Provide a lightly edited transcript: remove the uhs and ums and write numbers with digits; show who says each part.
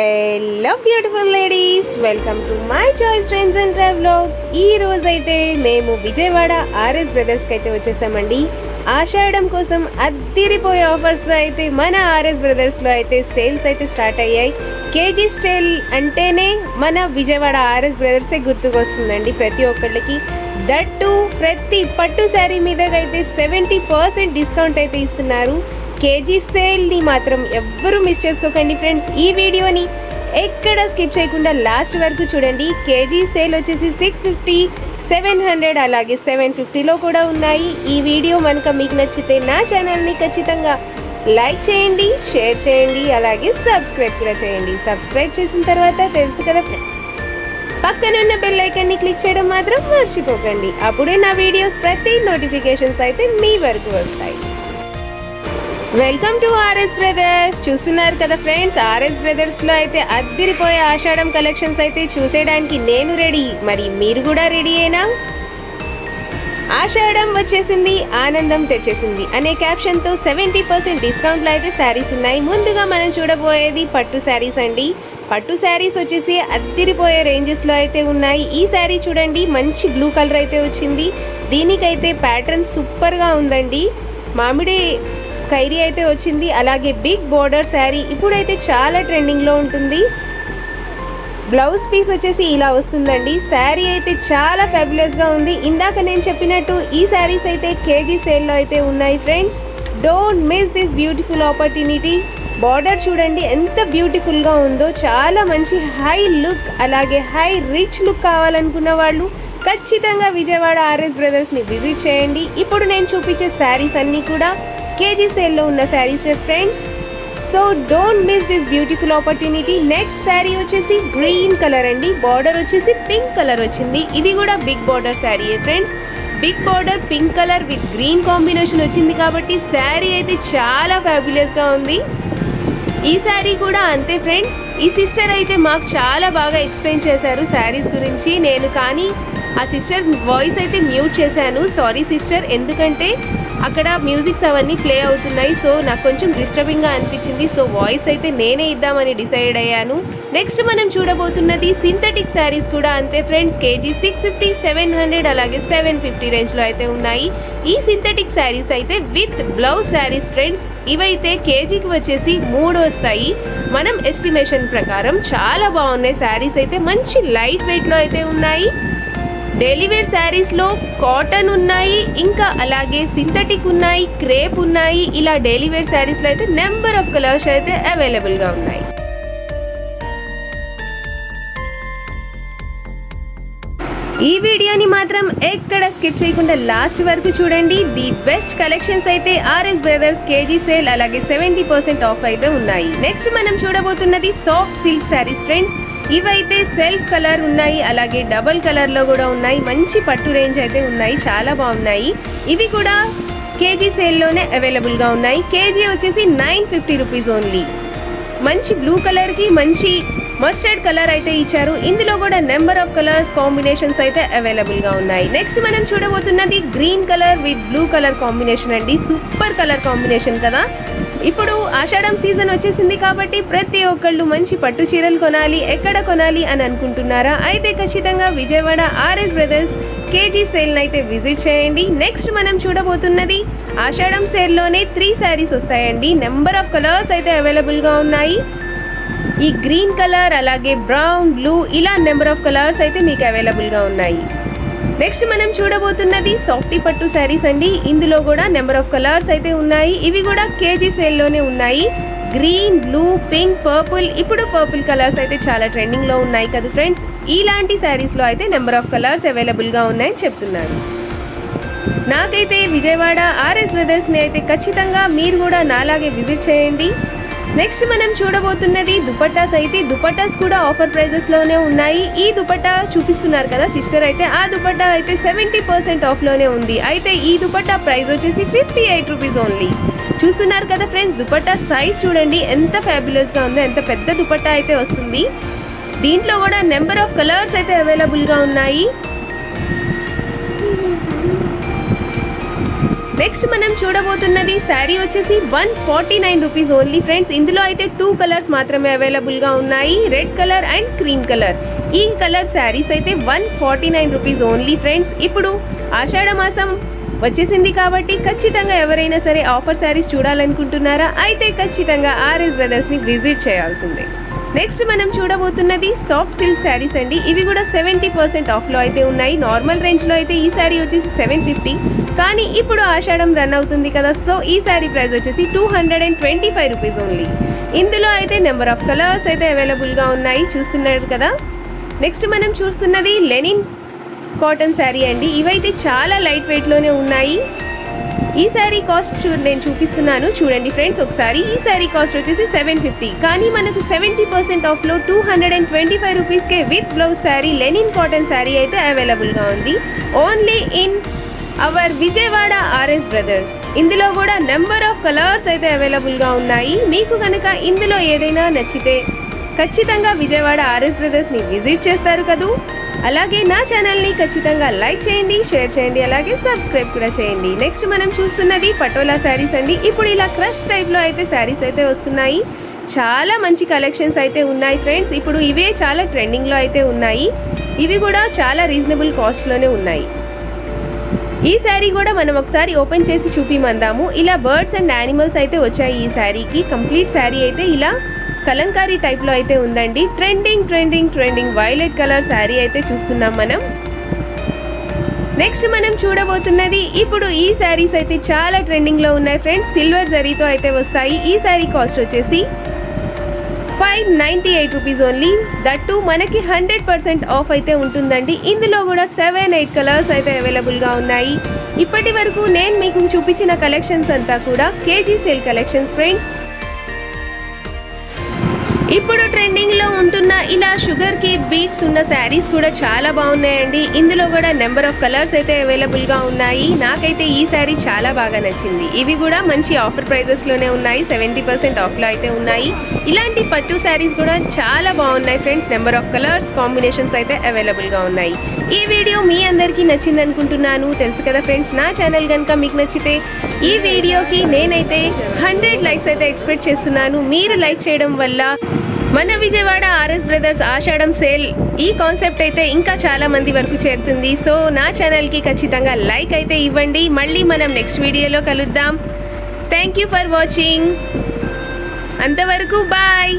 Speaker 1: Hello beautiful ladies, welcome to my choice trends and travelogs. ఈ రోజు అయితే మేము విజయవాడ ఆర్ఎస్ బ్రదర్స్ కి అయితే వచ్చేసామండి. ఆషాఢం కోసం అద్దిరిపోయే ఆఫర్స్ అయితే మన ఆర్ఎస్ బ్రదర్స్ లో అయితే సేల్స్ అయితే స్టార్ట్ అయ్యాయి. కేజీ స్టైల్ అంటేనే మన విజయవాడ ఆర్ఎస్ బ్రదర్స్ గుర్తుకొస్తుందండి ప్రతి ఒక్కళ్ళకి. దట్టు ప్రతి పట్టు శారీ మీద అయితే 70% డిస్కౌంట్ అయితే ఇస్తున్నారు. కేజీ సేల్ని మాత్రం ఎవ్వరూ మిస్ చేసుకోకండి ఫ్రెండ్స్. ఈ వీడియోని ఎక్కడ స్కిప్ చేయకుండా లాస్ట్ వరకు చూడండి. కేజీ సేల్ వచ్చేసి 650, 700 అలాగే 750లో కూడా ఉన్నాయి. ఈ వీడియో కనుక మీకు నచ్చితే నా ఛానల్ని ఖచ్చితంగా లైక్ చేయండి, షేర్ చేయండి, అలాగే సబ్స్క్రైబ్ కూడా చేయండి. సబ్స్క్రైబ్ చేసిన తర్వాత తెలుసు కదా పక్కనున్న బెల్ ఐకాన్ని క్లిక్ చేయడం మాత్రం మర్చిపోకండి. అప్పుడే నా వీడియోస్ ప్రతి నోటిఫికేషన్స్ అయితే మీ వరకు వస్తాయి. Welcome to RS brothers. చూస్తున్నారు కదా ఫ్రెండ్స్, ఆర్ఎస్ బ్రదర్స్లో అయితే అద్దిరిపోయే ఆషాఢం కలెక్షన్స్ అయితే చూసేయడానికి నేను రెడీ. మరి మీరు కూడా రెడీయేనా? ఆషాఢం వచ్చేసింది, ఆనందం తెచ్చేసింది అనే క్యాప్షన్తో 70% డిస్కౌంట్లో అయితే శారీస్ ఉన్నాయి. ముందుగా మనం చూడబోయేది పట్టు శారీస్ అండి. పట్టు శారీస్ వచ్చేసి అద్దిరిపోయే రేంజెస్లో అయితే ఉన్నాయి. ఈ శారీ చూడండి, మంచి బ్లూ కలర్ అయితే వచ్చింది. దీనికైతే ప్యాటర్న్ సూపర్గా ఉందండి. మామిడి ఖైరీ అయితే వచ్చింది. అలాగే బిగ్ బోర్డర్ శారీ ఇప్పుడైతే చాలా ట్రెండింగ్లో ఉంటుంది. బ్లౌజ్ పీస్ వచ్చేసి ఇలా వస్తుందండి. శారీ అయితే చాలా ఫ్యాబులస్గా ఉంది. ఇందాక నేను చెప్పినట్టు ఈ శారీస్ అయితే కేజీ సేల్లో అయితే ఉన్నాయి friends. Don't miss this beautiful opportunity. Border చూడండి ఎంత బ్యూటిఫుల్గా ఉందో. చాలా మంచి హై లుక్ అలాగే హై రిచ్ లుక్ కావాలనుకున్న వాళ్ళు ఖచ్చితంగా విజయవాడ ఆర్ఎస్ బ్రదర్స్ని విజిట్ చేయండి. ఇప్పుడు నేను చూపించే శారీస్ అన్నీ కూడా కేజీ సేల్లో ఉన్న saris friends. So don't miss this beautiful opportunity. Next sari వచ్చేసి గ్రీన్ కలర్ అండి. బార్డర్ వచ్చేసి పింక్ కలర్ వచ్చింది. ఇది కూడా big border sari friends. Big border pink colour with green combination వచ్చింది కాబట్టి శారీ అయితే చాలా ఫ్యాబులస్గా ఉంది. ఈ శారీ కూడా అంతే ఫ్రెండ్స్. ఈ సిస్టర్ అయితే మాకు చాలా బాగా ఎక్స్ప్లెయిన్ చేశారు శారీస్ గురించి. నేను కానీ ఆ సిస్టర్ వాయిస్ అయితే మ్యూట్ చేశాను. సారీ సిస్టర్, ఎందుకంటే అక్కడ మ్యూజిక్స్ అవన్నీ ప్లే అవుతున్నాయి. సో నాకు కొంచెం డిస్టర్బింగ్గా అనిపించింది. సో వాయిస్ అయితే నేనే ఇద్దామని డిసైడ్ అయ్యాను. నెక్స్ట్ మనం చూడబోతున్నది సింథటిక్ శారీస్ కూడా అంతే ఫ్రెండ్స్. కేజీ 650, 700 అలాగే 750 రేంజ్లో అయితే ఉన్నాయి. ఈ సింథటిక్ శారీస్ అయితే విత్ బ్లౌజ్ శారీస్ ఫ్రెండ్స్. ఇవైతే కేజీకి వచ్చేసి 3 వస్తాయి. మనం ఎస్టిమేషన్ ప్రకారం చాలా బాగున్నాయి శారీస్ అయితే. మంచి లైట్ వెయిట్లో అయితే ఉన్నాయి. డైలీ వేర్ శారీస్లో కాటన్ ఉన్నాయి, ఇంకా అలాగే సింథటిక్ ఉన్నాయి, క్రేప్ ఉన్నాయి. ఇలా డైలీ వేర్ శారీస్లో అయితే నెంబర్ ఆఫ్ కలర్స్ అయితే అవైలబుల్గా ఉన్నాయి. ఈ వీడియోని మాత్రం ఎక్కడ స్కిప్ చేయకుండా లాస్ట్ వరకు చూడండి. ది బెస్ట్ కలెక్షన్స్ అయితే ఆర్ఎస్ బ్రదర్స్ కేజీ సేల్ అలాగే 70% ఆఫ్ అయితే ఉన్నాయి. నెక్స్ట్ మనం చూడబోతున్నది సాఫ్ట్ సిల్క్ శారీస్ ఫ్రెండ్స్. ఇవైతే సెల్ఫ్ కలర్ ఉన్నాయి, అలాగే డబల్ కలర్లో కూడా ఉన్నాయి. మంచి పట్టు రేంజ్ అయితే ఉన్నాయి, చాలా బాగున్నాయి. ఇవి కూడా కేజీ సేల్లోనే అవైలబుల్గా ఉన్నాయి. కేజీ వచ్చేసి 950 రూపీస్ ఓన్లీ. మంచి బ్లూ కలర్కి మంచి మస్టర్డ్ కలర్ అయితే ఇచ్చారు. ఇందులో కూడా నెంబర్ ఆఫ్ కలర్స్ కాంబినేషన్స్ అయితే అవైలబుల్గా ఉన్నాయి. నెక్స్ట్ మనం చూడబోతున్నది green colour with blue colour combination అండి. సూపర్ కలర్ కాంబినేషన్ కదా. ఇప్పుడు ఆషాఢం సీజన్ వచ్చేసింది కాబట్టి ప్రతి ఒక్కళ్ళు మంచి పట్టు చీరలు కొనాలి. ఎక్కడ కొనాలి అని అనుకుంటున్నారా? అయితే ఖచ్చితంగా విజయవాడ ఆర్ఎస్ బ్రదర్స్ కేజీ సేల్ని అయితే విజిట్ చేయండి. నెక్స్ట్ మనం చూడబోతున్నది ఆషాఢం సేల్లోనే 3 శారీస్ వస్తాయండి. నెంబర్ ఆఫ్ కలర్స్ అయితే అవైలబుల్గా ఉన్నాయి. ఈ గ్రీన్ కలర్ అలాగే బ్రౌన్, బ్లూ ఇలా నెంబర్ ఆఫ్ కలర్స్ అయితే మీకు అవైలబుల్గా ఉన్నాయి. నెక్స్ట్ మనం చూడబోతున్నది సాఫ్టీ పట్టు శారీస్ అండి. ఇందులో కూడా నెంబర్ ఆఫ్ కలర్స్ అయితే ఉన్నాయి. ఇవి కూడా కేజీ సేల్లోనే ఉన్నాయి. Green, blue, pink, purple. ఇప్పుడు పర్పుల్ కలర్స్ అయితే చాలా ట్రెండింగ్లో ఉన్నాయి కదా ఫ్రెండ్స్. ఇలాంటి శారీస్లో అయితే నెంబర్ ఆఫ్ కలర్స్ అవైలబుల్గా ఉన్నాయని చెప్తున్నాను. నాకైతే విజయవాడ ఆర్ఎస్ బ్రదర్స్ని అయితే ఖచ్చితంగా మీరు కూడా నాలాగే విజిట్ చేయండి. నెక్స్ట్ మనం చూడబోతున్నది దుపట్టాస్ అయితే. దుపట్టాస్ కూడా ఆఫర్ ప్రైజెస్లోనే ఉన్నాయి. ఈ దుపట్టా చూపిస్తున్నారు కదా సిస్టర్, అయితే ఆ దుపట్టా అయితే 70% ఆఫ్లోనే ఉంది. అయితే ఈ దుపట్టా ప్రైస్ వచ్చేసి 58 రూపీస్ ఓన్లీ. చూస్తున్నారు కదా ఫ్రెండ్స్, దుపట్టా సైజ్ చూడండి ఎంత ఫ్యాబులస్గా ఉందో. ఎంత పెద్ద దుపట్టా అయితే వస్తుంది. దీంట్లో కూడా నెంబర్ ఆఫ్ కలర్స్ అయితే అవైలబుల్గా ఉన్నాయి. నెక్స్ట్ మనం చూడబోతున్నది శారీ వచ్చేసి 149 రూపీస్ ఓన్లీ ఫ్రెండ్స్. ఇందులో అయితే 2 కలర్స్ మాత్రమే అవైలబుల్గా ఉన్నాయి, red colour and cream colour. ఈ కలర్ శారీస్ అయితే 149 రూపీస్ ఓన్లీ ఫ్రెండ్స్. ఇప్పుడు ఆషాఢ మాసం వచ్చేసింది కాబట్టి ఖచ్చితంగా ఎవరైనా సరే ఆఫర్ శారీస్ చూడాలనుకుంటున్నారా అయితే ఖచ్చితంగా RS బ్రదర్స్ని విజిట్ చేయాల్సిందే. నెక్స్ట్ మనం చూడబోతున్నది సాఫ్ట్ సిల్క్ శారీస్ అండి. ఇవి కూడా 70% ఆఫ్లో అయితే ఉన్నాయి. నార్మల్ రేంజ్లో అయితే ఈ శారీ వచ్చేసి 750, కానీ ఇప్పుడు ఆషాఢం రన్ అవుతుంది కదా, సో ఈ శారీ ప్రైస్ వచ్చేసి 225 రూపీస్ ఓన్లీ. ఇందులో అయితే నెంబర్ ఆఫ్ కలర్స్ అయితే అవైలబుల్గా ఉన్నాయి, చూస్తున్నారు కదా. నెక్స్ట్ మనం చూస్తున్నది లెనిన్ కాటన్ శారీ అండి. ఇవైతే చాలా లైట్ వెయిట్లోనే ఉన్నాయి. ఈ శారీ కాస్ట్ నేను చూపిస్తున్నాను చూడండి ఫ్రెండ్స్ ఒకసారి. ఈ శారీ కాస్ట్ వచ్చేసి 750, కానీ మనకు 70% ఆఫ్లో 225 రూపీస్కే with blouse sari linen cotton sari అయితే అవైలబుల్గా ఉంది. Only in our Vijayawada RS brothers. ఇందులో కూడా నెంబర్ ఆఫ్ కలర్స్ అయితే అవైలబుల్గా ఉన్నాయి. మీకు కనుక ఇందులో ఏదైనా నచ్చితే ఖచ్చితంగా విజయవాడ RS బ్రదర్స్ని విజిట్ చేస్తారు కదూ. అలాగే నా ఛానల్ని ఖచ్చితంగా లైక్ చేయండి, షేర్ చేయండి, అలాగే సబ్స్క్రైబ్ కూడా చేయండి. నెక్స్ట్ మనం చూస్తున్నది పటోలా శారీస్ అండి. ఇప్పుడు ఇలా క్రష్ టైప్లో అయితే శారీస్ అయితే వస్తున్నాయి. చాలా మంచి కలెక్షన్స్ అయితే ఉన్నాయి ఫ్రెండ్స్. ఇప్పుడు ఇవే చాలా ట్రెండింగ్లో అయితే ఉన్నాయి. ఇవి కూడా చాలా రీజనబుల్ కాస్ట్లోనే ఉన్నాయి. ఈ శారీ కూడా మనం ఒకసారి ఓపెన్ చేసి చూపిమందాము. ఇలా బర్డ్స్ అండ్ యానిమల్స్ అయితే వచ్చాయి ఈ శారీకి. కంప్లీట్ శారీ అయితే ఇలా కలంకారీ టైప్లో అయితే ఉందండి. ట్రెండింగ్ వైలెట్ కలర్ శారీ అయితే చూస్తున్నాం మనం. నెక్స్ట్ మనం చూడబోతున్నది ఇప్పుడు ఈ శారీస్ అయితే చాలా ట్రెండింగ్లో ఉన్నాయి ఫ్రెండ్స్. సిల్వర్ జరీతో అయితే వస్తాయి. ఈ శారీ కాస్ట్ వచ్చేసి 598 రూపీస్ ఓన్లీ. దట్టు మనకి 100% ఆఫ్ అయితే ఉంటుందండి. ఇందులో కూడా 7-8 కలర్స్ అయితే అవైలబుల్గా ఉన్నాయి. ఇప్పటి వరకు నేను మీకు చూపించిన కలెక్షన్స్ అంతా కూడా కేజీ సేల్ కలెక్షన్స్ ఫ్రెండ్స్. ఇప్పుడు ట్రెండింగ్లో ఉంటున్న ఇలా షుగర్కి బీట్స్ ఉన్న శారీస్ కూడా చాలా బాగున్నాయండి. ఇందులో కూడా నెంబర్ ఆఫ్ కలర్స్ అయితే అవైలబుల్గా ఉన్నాయి. నాకైతే ఈ శారీ చాలా బాగా నచ్చింది. ఇవి కూడా మంచి ఆఫర్ ప్రైజెస్లోనే ఉన్నాయి, 70% ఆఫ్లో అయితే ఉన్నాయి. ఇలాంటి పట్టు శారీస్ కూడా చాలా బాగున్నాయి friends. Number of colours combinations అయితే అవైలబుల్గా ఉన్నాయి. ఈ వీడియో మీ అందరికీ నచ్చింది అనుకుంటున్నాను. తెలుసు కదా ఫ్రెండ్స్, నా ఛానల్ కనుక మీకు నచ్చితే ఈ వీడియోకి నేనైతే 100 లైక్స్ అయితే ఎక్స్పెక్ట్ చేస్తున్నాను. మీరు లైక్ చేయడం వల్ల మన విజయవాడ RS బ్రదర్స్ ఆషాఢం సేల్ ఈ కాన్సెప్ట్ అయితే ఇంకా చాలా మంది వరకు చేరుతుంది. సో నా ఛానల్కి ఖచ్చితంగా లైక్ అయితే ఇవ్వండి. మళ్ళీ మనం నెక్స్ట్ వీడియోలో కలుద్దాం. Thank you for watching. అంతవరకు బాయ్.